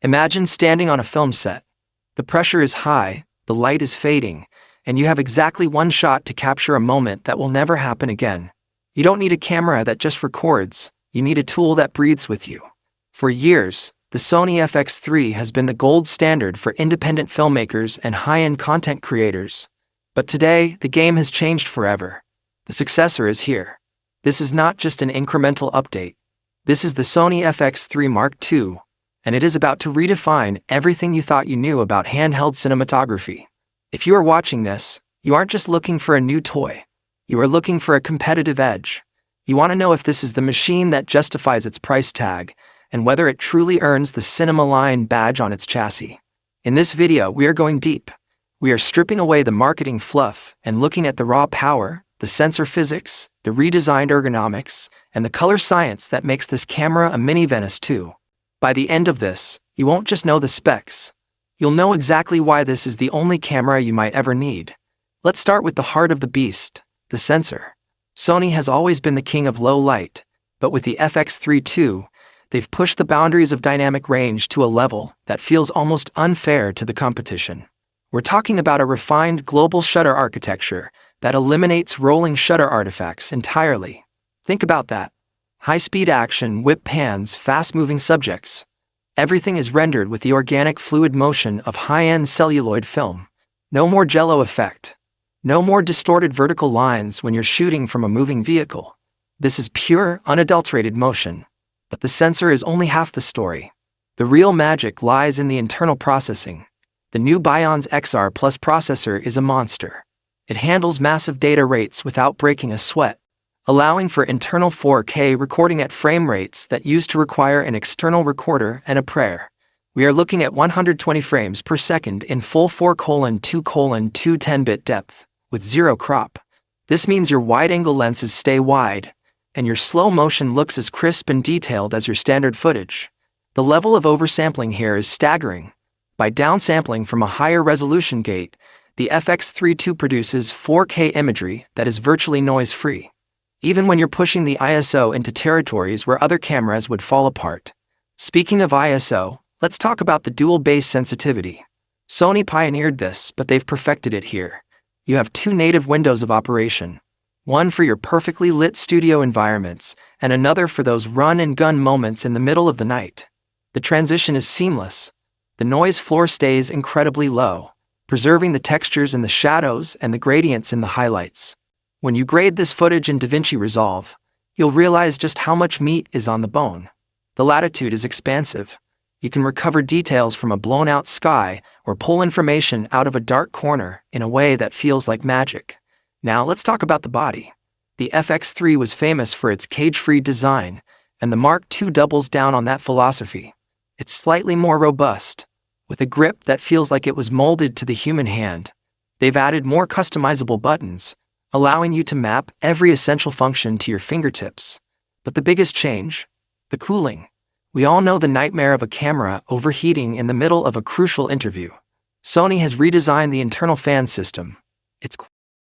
Imagine standing on a film set. The pressure is high, the light is fading, and you have exactly one shot to capture a moment that will never happen again. You don't need a camera that just records, you need a tool that breathes with you. For years, the Sony FX3 has been the gold standard for independent filmmakers and high-end content creators. But today, the game has changed forever. The successor is here. This is not just an incremental update. This is the Sony FX3 Mark II, and it is about to redefine everything you thought you knew about handheld cinematography. If you are watching this, you aren't just looking for a new toy. You are looking for a competitive edge. You want to know if this is the machine that justifies its price tag, and whether it truly earns the Cinema Line badge on its chassis. In this video, we are going deep. We are stripping away the marketing fluff and looking at the raw power, the sensor physics, the redesigned ergonomics, and the color science that makes this camera a mini Venice 2. By the end of this, you won't just know the specs. You'll know exactly why this is the only camera you might ever need. Let's start with the heart of the beast, the sensor. Sony has always been the king of low light, but with the FX3 II, they've pushed the boundaries of dynamic range to a level that feels almost unfair to the competition. We're talking about a refined global shutter architecture that eliminates rolling shutter artifacts entirely. Think about that. High-speed action, whip pans, fast-moving subjects. Everything is rendered with the organic fluid motion of high-end celluloid film. No more jello effect. No more distorted vertical lines when you're shooting from a moving vehicle. This is pure, unadulterated motion. But the sensor is only half the story. The real magic lies in the internal processing. The new Bionz XR Plus processor is a monster. It handles massive data rates without breaking a sweat, allowing for internal 4K recording at frame rates that used to require an external recorder and a prayer. We are looking at 120 frames per second in full 4:2:2 10-bit depth, with zero crop. This means your wide-angle lenses stay wide, and your slow motion looks as crisp and detailed as your standard footage. The level of oversampling here is staggering. By downsampling from a higher resolution gate, the FX3 II produces 4K imagery that is virtually noise-free, even when you're pushing the ISO into territories where other cameras would fall apart. Speaking of ISO, let's talk about the dual base sensitivity. Sony pioneered this, but they've perfected it here. You have two native windows of operation. One for your perfectly lit studio environments, and another for those run-and-gun moments in the middle of the night. The transition is seamless. The noise floor stays incredibly low, preserving the textures in the shadows and the gradients in the highlights. When you grade this footage in DaVinci Resolve, you'll realize just how much meat is on the bone. The latitude is expansive. You can recover details from a blown-out sky or pull information out of a dark corner in a way that feels like magic. Now let's talk about the body. The FX3 was famous for its cage-free design, and the Mark II doubles down on that philosophy. It's slightly more robust, with a grip that feels like it was molded to the human hand. They've added more customizable buttons, allowing you to map every essential function to your fingertips. But the biggest change? The cooling. We all know the nightmare of a camera overheating in the middle of a crucial interview. Sony has redesigned the internal fan system. It's